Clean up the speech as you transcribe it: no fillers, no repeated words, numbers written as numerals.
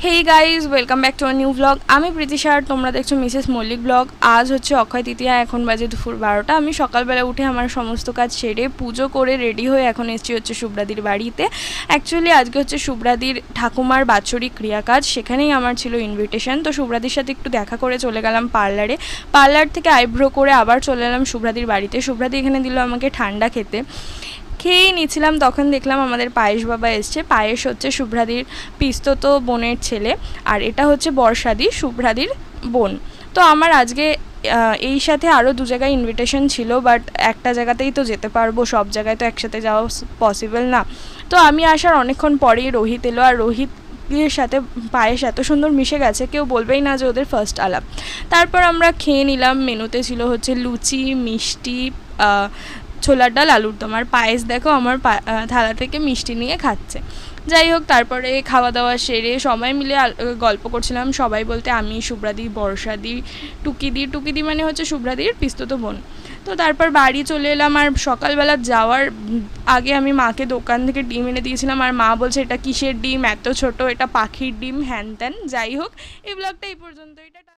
Hey guys, welcome back to a new blog. আমি প্রীতিশা আর তোমরা দেখছো মিসেস মল্লিক ব্লগ। আজ হচ্ছে অক্ষয় তৃতীয়া, এখন বাজে দুপুর 12টা। আমি সকালবেলা উঠে আমার সমস্ত কাজ সেরে পুজো করে রেডি হয়ে এখন এসেছি হচ্ছে শুভ্রাদির বাড়িতে। অ্যাকচুয়ালি আজকে হচ্ছে শুভ্রাদির ঠাকুমার বাৎসরিক ক্রিয়াকাজ, সেখানেই আমার ছিল ইনভিটেশন। তো শুভ্রাদির সাথে একটু দেখা করে চলে গেলাম পার্লারে। পার্লার থেকে আইব্রো করে আবার চলে এলাম শুভ্রাদির বাড়িতে। শুভ্রাদি এখানে দিল আমাকে ঠান্ডা খেতে, খেয়েই নিচ্ছিলাম, তখন দেখলাম আমাদের পায়েস বাবা এসছে। পায়েস হচ্ছে শুভ্রাদির পিস্তত বোনের ছেলে, আর এটা হচ্ছে বর্ষাদি, শুভ্রাদির বোন। তো আমার আজকে এই সাথে আরও দু জায়গায় ইনভিটেশন ছিল, বাট একটা জায়গাতেই তো যেতে পারবো, সব জায়গায় তো একসাথে যাওয়া পসিবল না। তো আমি আসার অনেকক্ষণ পরেই রোহিত এলো, আর রোহিতের সাথে পায়েস এত সুন্দর মিশে গেছে, কেউ বলবেই না যে ওদের ফার্স্ট আলাপ। তারপর আমরা খেয়ে নিলাম। মেনুতে ছিল হচ্ছে লুচি, মিষ্টি, ছোলার ডাল, আলুর দম। আর পায়েস দেখো আমার থালা থেকে মিষ্টি নিয়ে খাচ্ছে। যাই হোক, তারপরে খাওয়া দাওয়া সেরে সবাই মিলে গল্প করছিলাম। সবাই বলতে আমি, শুভ্রাদি, বর্ষাদি, টুকিদি মানে হচ্ছে শুভ্রাদির পিস্তত বোন। তো তারপর বাড়ি চলে এলাম। আর সকালবেলা যাওয়ার আগে আমি মাকে দোকান থেকে ডিম এনে দিয়েছিলাম, আর মা বলছে এটা কিসের ডিম, এত ছোট, এটা পাখির ডিম, হ্যান ত্যান। যাই হোক, এই ব্লগটা এই পর্যন্ত। এটা